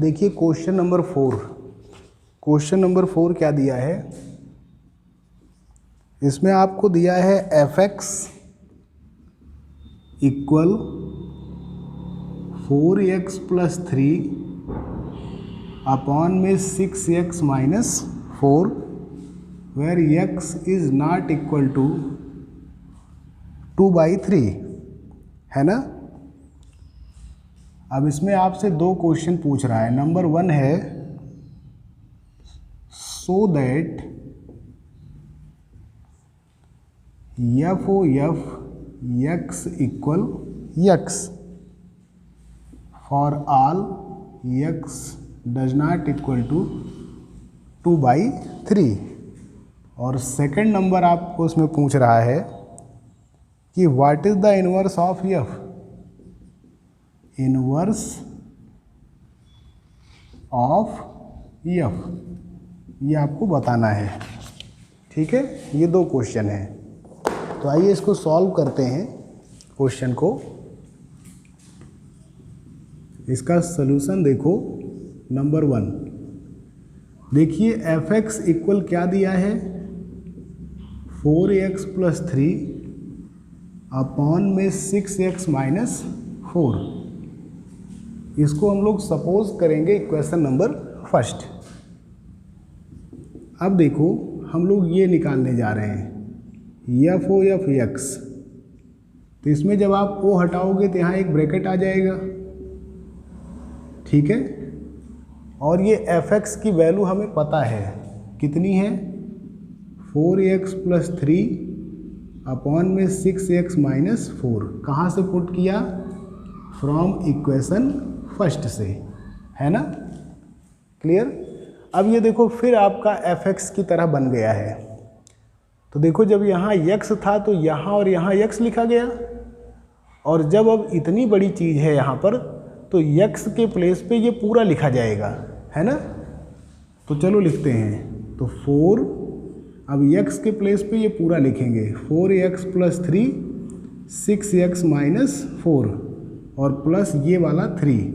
देखिए question number 4, question number 4 क्या दिया है, इसमें आपको दिया है f(x) इक्वल 4x + 3 अपॉन में 6x - 4 where x is not equal to 2/3, है ना। अब इसमें आपसे दो क्वेश्चन पूछ रहा है। नंबर 1 है so that f o f x equal x for all x does not equal to 2/3। और सेकंड नंबर आपको उसमें पूछ रहा है कि what is the inverse of f, inverse of f, ये आपको बताना है। ठीक है, ये दो क्वेश्चन हैं, तो आइए इसको सॉल्व करते हैं क्वेश्चन को। इसका सलूशन देखो। नंबर 1 देखिए f(x) इक्वल क्या दिया है, 4x + 3 अपॉन में 6x - 4। इसको हम लोग सपोज करेंगे इक्वेशन नंबर 1। अब देखो हम लोग ये निकालने जा रहे हैं f o f x, तो इसमें जब आप o हटाओगे तो यहाँ एक ब्रैकेट आ जाएगा, ठीक है। और ये f(x) की वैल्यू हमें पता है कितनी है, 4x + 3 अपॉन में 6x - 4। कहाँ से पुट किया, फ्रॉम इक्वेशन 1 से, है ना। क्लियर। अब ये देखो फिर आपका f(x) की तरह बन गया है। तो देखो जब यहाँ x था तो यहाँ और यहाँ x लिखा गया, और जब अब इतनी बड़ी चीज़ है यहाँ पर तो x के प्लेस पे ये पूरा लिखा जाएगा, है ना। तो चलो लिखते हैं। तो 4, अब x के प्लेस पे ये पूरा लिखेंगे, 4x + 3 6x - 4 और प्लस ये वाला 3,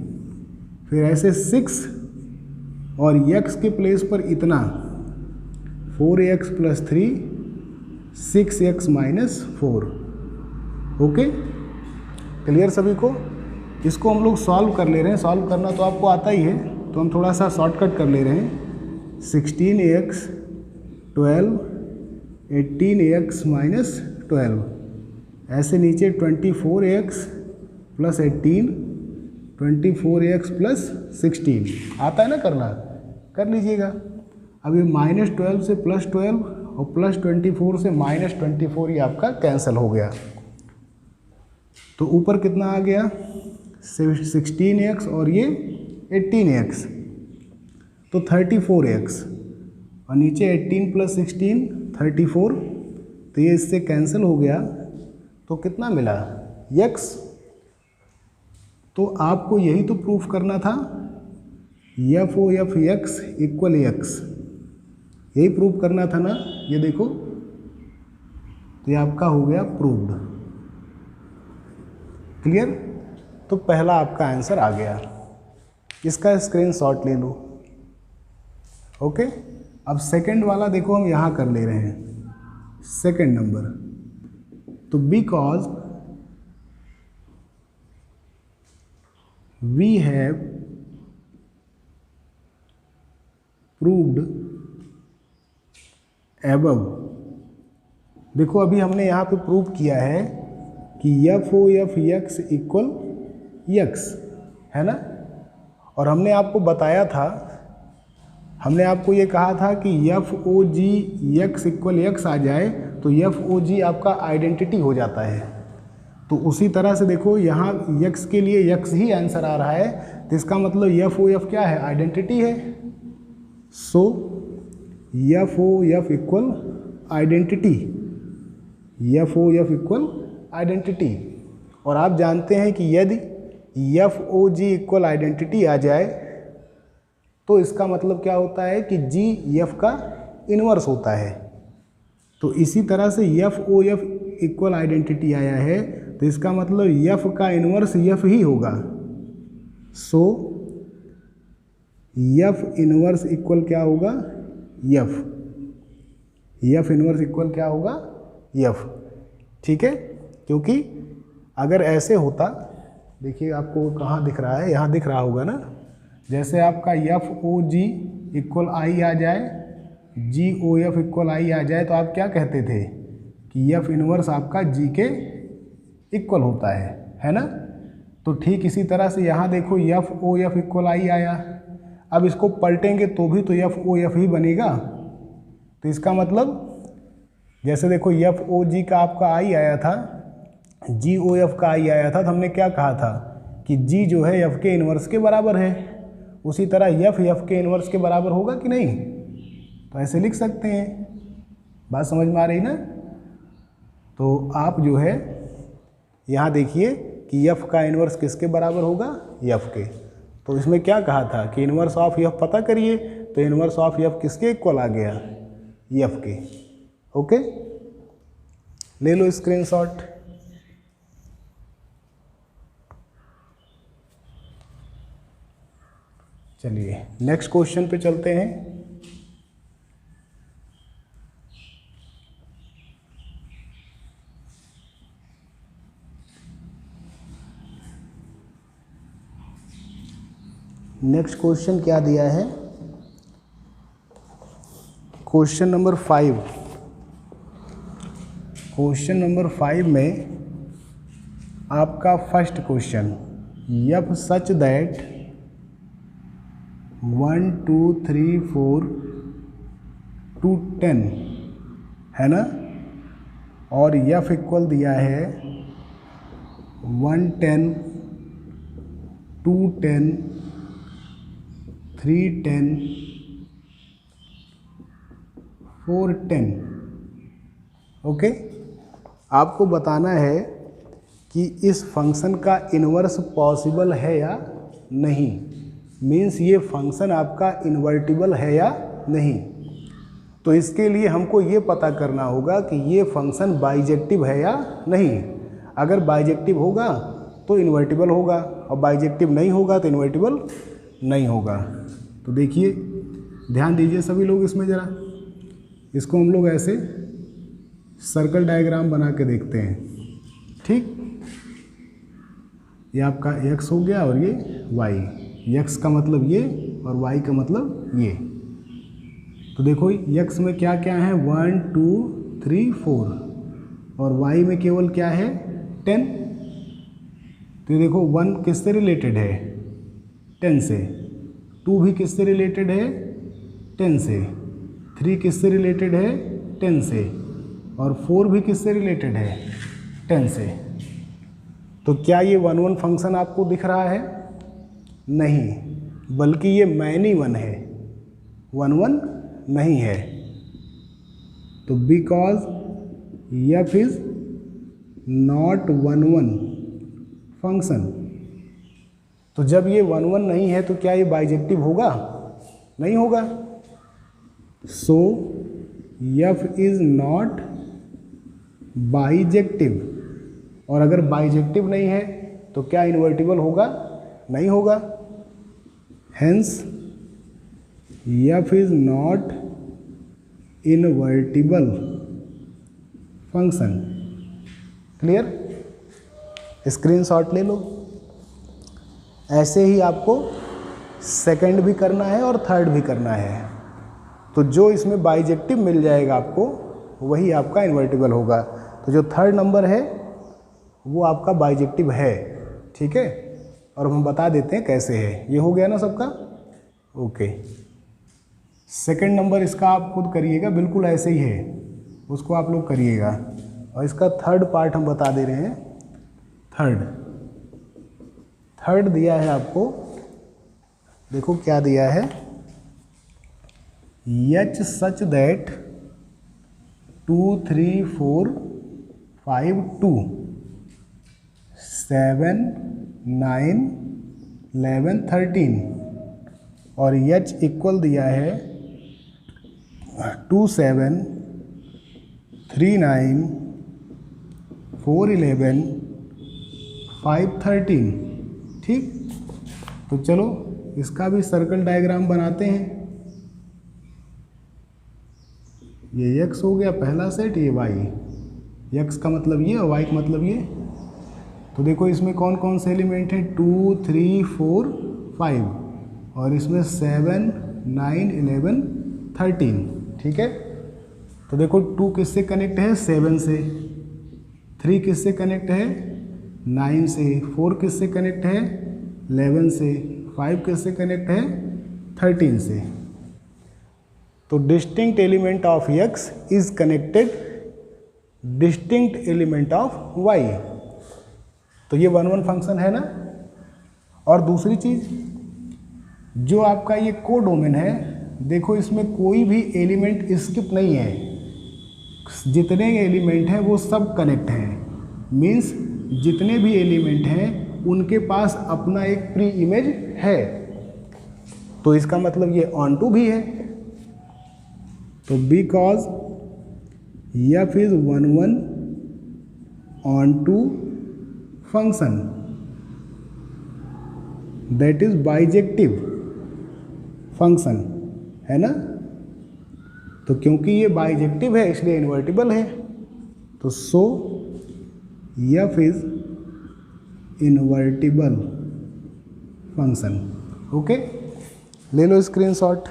फिर ऐसे 6 और x के प्लेस पर इतना 4x + 3 6x - 4। ओके, क्लियर सभी को। इसको हम लोग सॉल्व कर ले रहे हैं। सॉल्व करना तो आपको आता ही है, तो हम थोड़ा सा शॉर्टकट कर ले रहे हैं। 16x 12 18x - 12, ऐसे नीचे 24x + 18 24x + 16 आता है ना करना, कर लीजिएगा। अब ये -12 से +12 और +24 से -24, ये आपका कैंसिल हो गया। तो ऊपर कितना आ गया, 16x और ये 18x, तो 34x, और नीचे 18 + 16 34, तो ये इससे कैंसिल हो गया। तो कितना मिला, x। तो आपको यही तो प्रूफ करना था, f o f x equal x, यही प्रूफ करना था ना। ये देखो, तो ये आपका हो गया प्रूव्ड। क्लियर। तो पहला आपका आंसर आ गया, इसका स्क्रीनशॉट ले लो। ओके, अब सेकंड वाला देखो हम यहाँ कर ले रहे हैं, सेकंड नंबर। तो because we have proved above, देखो अभी हमने यहाँ पे प्रूव किया है कि f o f x equal x, है ना। और हमने आपको बताया था, हमने आपको ये कहा था कि f o g x equal x आ जाए तो f o g आपका आइडेंटिटी हो जाता है। तो उसी तरह से देखो यहाँ x के लिए x ही आंसर आ रहा है, तो इसका मतलब f o f क्या है, आइडेंटिटी है। सो f o f equal identity, f o f equal identity. और आप जानते हैं कि यदि f o g equal identity आ जाए तो इसका मतलब क्या होता है कि g f का इन्वर्स होता है। तो इसी तरह से f o f equal identity आया है, तो इसका मतलब f का इन्वर्स f ही होगा। सो यफ इनवर्स इक्वल क्या होगा, यफ इनवर्स इक्वल क्या होगा, यफ। ठीक है, क्योंकि अगर ऐसे होता, देखिए आपको कहाँ दिख रहा है, यहाँ दिख रहा होगा ना, जैसे आपका एफ ओ जी इक्वल आई आ जाए, जी ओ एफ इक्वल आई आ जाए, तो आप क्या कहते थे कि एफ इनवर्स आपका जी के इक्वल होता है ना। तो ठीक इसी तरह से यहाँ देखो एफ ओ एफ इक्वल आई आया, अब इसको पलटेंगे तो भी तो एफ ओ एफ ही बनेगा। तो इसका मतलब जैसे देखो एफ ओ जी का आपका आई आया था, जी ओ एफ का आई आया था, तो हमने क्या कहा था कि जी जो है एफ के इन्वर्स के बराबर है, उसी तरह एफ के इन्वर्स के बराबर होगा कि नहीं, तो ऐसे लिख सकते हैं। बात समझ में आ रही ना। तो आप जो है यहाँ देखिए कि एफ का इन्वर्स किसके बराबर होगा, एफ के। तो इसमें क्या कहा था कि इन्वर्स ऑफ एफ पता करिए, तो इन्वर्स ऑफ एफ किसके इक्वल आ गया, एफ के। ओके, ले लो स्क्रीनशॉट। चलिए नेक्स्ट क्वेश्चन पे चलते हैं। नेक्स्ट क्वेश्चन क्या दिया है, क्वेश्चन नंबर 5। क्वेश्चन नंबर 5 में आपका first question, F such that 1 2 3 4 to 10 है ना, और एफ इक्वल दिया है 110 210 310 410। ओके, आपको बताना है कि इस फंक्शन का इन्वर्स पॉसिबल है या नहीं, मीन्स ये फंक्शन आपका इन्वर्टिबल है या नहीं। तो इसके लिए हमको ये पता करना होगा कि ये फंक्शन बाइजेक्टिव है या नहीं। अगर बाइजेक्टिव होगा तो इन्वर्टिबल होगा, और बाइजेक्टिव नहीं होगा तो इन्वर्टिबल नहीं होगा। तो देखिए, ध्यान दीजिए सभी लोग इसमें ज़रा, इसको हम लोग ऐसे सर्कल डायग्राम बना के देखते हैं। ठीक, ये आपका x हो गया और ये y, x का मतलब ये और y का मतलब ये। तो देखो x में क्या क्या है, 1 2 3 4, और y में केवल क्या है, 10। तो ये देखो 1 किससे रिलेटेड है, 10 से, 2 भी किससे रिलेटेड है, 10 से, 3 किससे रिलेटेड है, 10 से, और 4 भी किससे रिलेटेड है, 10 से। तो क्या ये 1 1 फंक्शन आपको दिख रहा है, नहीं, बल्कि ये मैनी 1 है, 1 1 नहीं है। तो because F is not 1 1 function, तो जब ये 1 1 नहीं है तो क्या ये बाइजेक्टिव होगा, नहीं होगा। सो एफ इज नॉट बाइजेक्टिव, और अगर बाइजेक्टिव नहीं है तो क्या इन्वर्टिबल होगा, नहीं होगा। Hence F is not invertible function. Clear, screenshot ले लो। ऐसे ही आपको सेकंड भी करना है और थर्ड भी करना है। तो जो इसमें बाइजेक्टिव मिल जाएगा आपको, वही आपका इन्वर्टिबल होगा। तो जो थर्ड नंबर है वो आपका बाइजेक्टिव है। ठीक है, और हम बता देते हैं कैसे है। ये हो गया ना सबका, ओके। सेकंड नंबर इसका आप खुद करिएगा, बिल्कुल ऐसे ही है, उसको आप लोग करिएगा। और इसका थर्ड पार्ट हम बता दे रहे हैं। थर्ड दिया है आपको, देखो क्या दिया है, एच सच दैट 2 3 4 5 2 7 9 11 13, और एच इक्वल दिया है 2 7 3 9 4 11 5 13। ठीक, तो चलो इसका भी सर्कल डायग्राम बनाते हैं। ये x हो गया पहला सेट, ये y, x का मतलब ये और y का मतलब ये। तो देखो इसमें कौन कौन से एलिमेंट हैं, 2 3 4 5 और इसमें 7 9 11 13। ठीक है, तो देखो 2 किससे कनेक्ट है, 7 से, 3 किससे कनेक्ट है, 9 से, 4 किससे कनेक्ट है, 11 से, 5 किससे कनेक्ट है, 13 से। तो distinct element of x is connected distinct element of y। तो ये 1 1 फंक्शन है ना। और दूसरी चीज, जो आपका ये कोडोमेन है, देखो इसमें कोई भी एलिमेंट स्किप नहीं है, जितने एलिमेंट हैं वो सब कनेक्ट हैं। मीन्स जितने भी एलिमेंट हैं उनके पास अपना एक प्री इमेज है। तो इसका मतलब ये ऑन टू भी है। तो because f is 1 1 onto function that is bijective function, है ना। तो क्योंकि ये बाइजेक्टिव है इसलिए इन्वर्टिबल है। तो सो f is invertible function. Okay, ले लो स्क्रीनशॉट।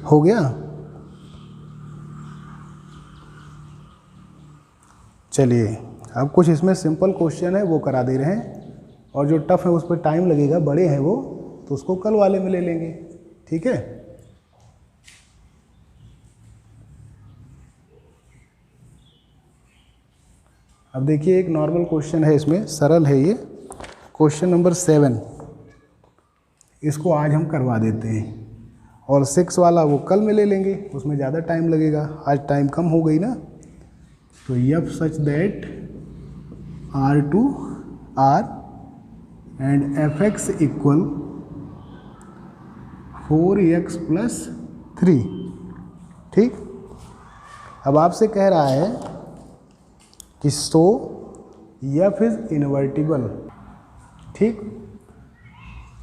हो गया। चलिए अब कुछ इसमें सिंपल क्वेश्चन है वो करा दे रहे हैं, और जो टफ है उस पर टाइम लगेगा, बड़े हैं वो, तो उसको कल वाले में ले लेंगे। ठीक है, अब देखिए एक नॉर्मल क्वेश्चन है, इसमें सरल है ये क्वेश्चन नंबर 7। इसको आज हम करवा देते हैं, और 6 वाला वो कल में ले लेंगे, उसमें ज़्यादा टाइम लगेगा, आज टाइम कम हो गई ना। तो f such that R to R and fx equal 4x + 3। ठीक, अब आपसे कह रहा है कि सो f इज इन्वर्टिबल। ठीक,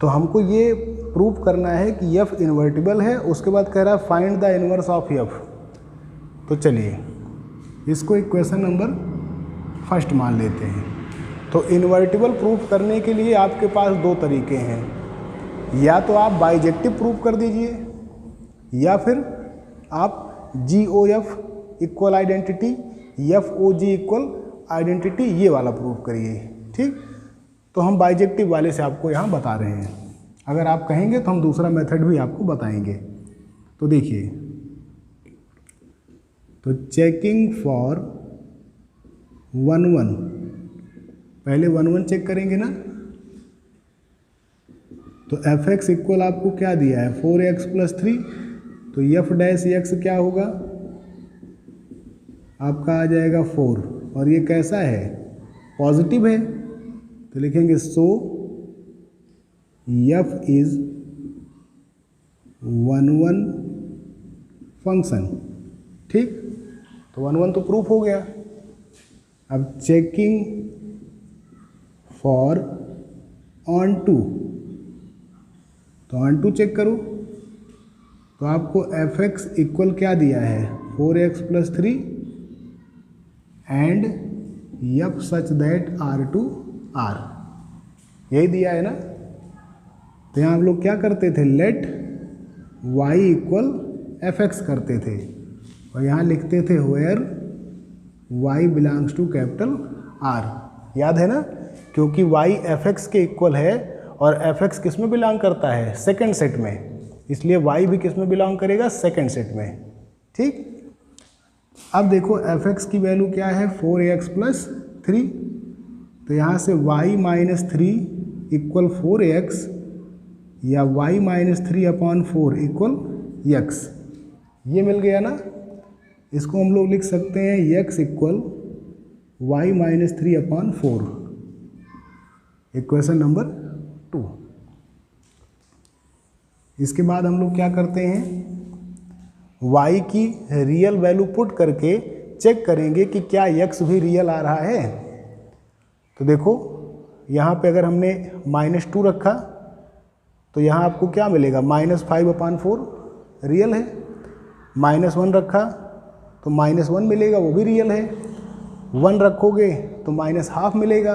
तो हमको ये प्रूव करना है कि f इन्वर्टिबल है। उसके बाद कह रहा है find the inverse of f। तो चलिए इसको इक्वेशन नंबर फर्स्ट मान लेते हैं। तो इन्वर्टिबल प्रूफ करने के लिए आपके पास 2 तरीके हैं, या तो आप बाइजेक्टिव प्रूफ कर दीजिए, या फिर आप GOF equal identity, FOG equal identity, ये वाला प्रूफ करिए। ठीक, तो हम बाइजेक्टिव वाले से आपको यहाँ बता रहे हैं। अगर आप कहेंगे तो हम दूसरा मेथड भी आपको बताएंगे। तो देखिए, तो चेकिंग फॉर 1 1, पहले 1 1 चेक करेंगे ना। तो fx इक्वल आपको क्या दिया है, 4x + 3। तो f डैश x क्या होगा, आपका आ जाएगा 4, और ये कैसा है, पॉजिटिव है। तो लिखेंगे सो f इज 1 1 फंक्शन। ठीक, तो 1 1 तो प्रूफ हो गया। अब चेकिंग फॉर ऑन टू, तो ऑन टू चेक करो। तो आपको fx इक्वल क्या दिया है, 4x + 3 and f such that R to R, यही दिया है ना। तो यहाँ हम लोग क्या करते थे, लेट y इक्वल fx करते थे, और यहाँ लिखते थे where y belongs to capital R। याद है ना, क्योंकि y fx के इक्वल है, और fx किस में बिलोंग करता है, सेकंड सेट में, इसलिए y भी किस में बिलोंग करेगा, सेकंड सेट में। ठीक, अब देखो fx की वैल्यू क्या है, 4x + 3। तो यहाँ से y - 3 इक्वल 4x, या y - 3/4 इक्वल x, ये मिल गया ना। इसको हम लोग लिख सकते हैं x equal y - 3/4, equation number 2। इसके बाद हम लोग क्या करते हैं, y की रियल वैल्यू पुट करके चेक करेंगे कि क्या x भी रियल आ रहा है। तो देखो यहाँ पे अगर हमने -2 रखा तो यहाँ आपको क्या मिलेगा, -5/4 रियल है। -1 रखा तो -1 मिलेगा, वो भी रियल है। 1 रखोगे तो -½ मिलेगा,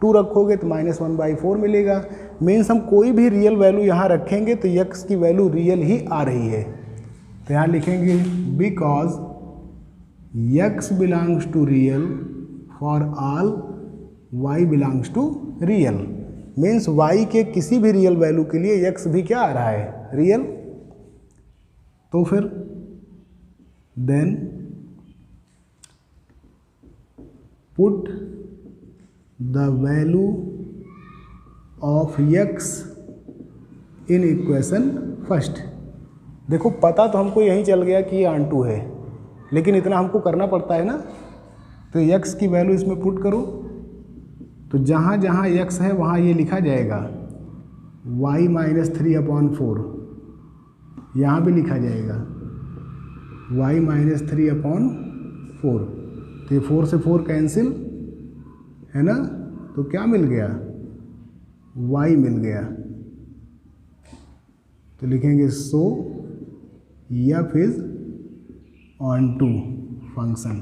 2 रखोगे तो -1/4 मिलेगा। मीन्स हम कोई भी रियल वैल्यू यहाँ रखेंगे तो x की वैल्यू रियल ही आ रही है। तो यहाँ लिखेंगे because x belongs to real for all y belongs to real. Means y के किसी भी रियल वैल्यू के लिए x भी क्या आ रहा है, रियल। तो फिर then put the value of x in equation first. देखो पता तो हमको यही चल गया कि ये ऑन टू है, लेकिन इतना हमको करना पड़ता है ना। तो x की वैल्यू इसमें पुट करो, तो जहाँ जहाँ x है वहाँ ये लिखा जाएगा y -3/4, यहाँ भी लिखा जाएगा y -3/4। तो ये 4 से 4 कैंसिल है ना, तो क्या मिल गया, y मिल गया। तो लिखेंगे so f is onto function.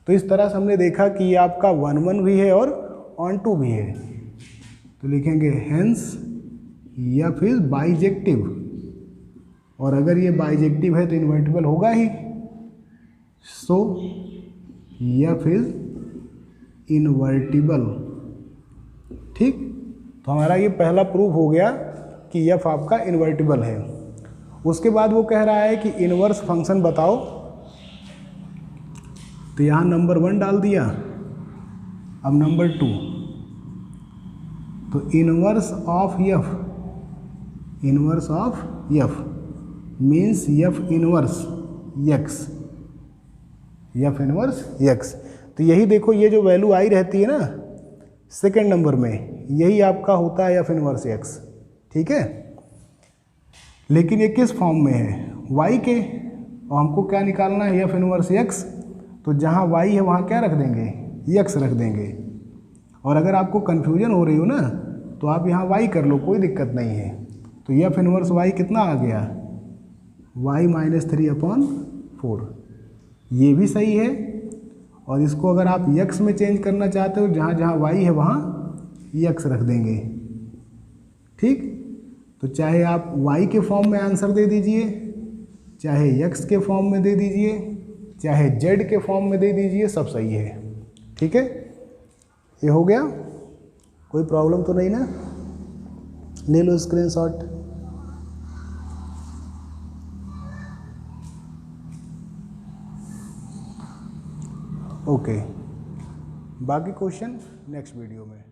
तो इस तरह से हमने देखा कि ये आपका 1 भी है और ऑन टू भी है। तो लिखेंगे हेंस f इज बाइजेक्टिव, और अगर ये बाइजेक्टिव है तो इन्वर्टिबल होगा ही। सो f इज इन्वर्टिबल। ठीक, तो हमारा ये पहला प्रूफ हो गया कि f आपका इन्वर्टिबल है। उसके बाद वो कह रहा है कि इनवर्स फंक्शन बताओ। तो यहाँ नंबर 1 डाल दिया, अब नंबर 2। तो inverse of f, inverse of f means f inverse x, f inverse x। तो यही देखो ये जो वैल्यू आई रहती है ना सेकेंड नंबर में, यही आपका होता है f इनवर्स x। ठीक है, लेकिन ये किस फॉर्म में है, y के, और हमको क्या निकालना है, f इनवर्स x। तो जहाँ y है वहाँ क्या रख देंगे, x रख देंगे। और अगर आपको कन्फ्यूजन हो रही हो ना तो आप यहाँ y कर लो, कोई दिक्कत नहीं है। तो f इनवर्स y कितना आ गया, y -3/4। ये भी सही है। और इसको अगर आप x में चेंज करना चाहते हो, जहाँ जहाँ y है वहाँ x रख देंगे। ठीक, तो चाहे आप y के फॉर्म में आंसर दे दीजिए, चाहे x के फॉर्म में दे दीजिए, चाहे z के फॉर्म में दे दीजिए, सब सही है। ठीक है, ये हो गया, कोई प्रॉब्लम तो नहीं ना। ले लो स्क्रीनशॉट। ओके, बाकी क्वेश्चन नेक्स्ट वीडियो में।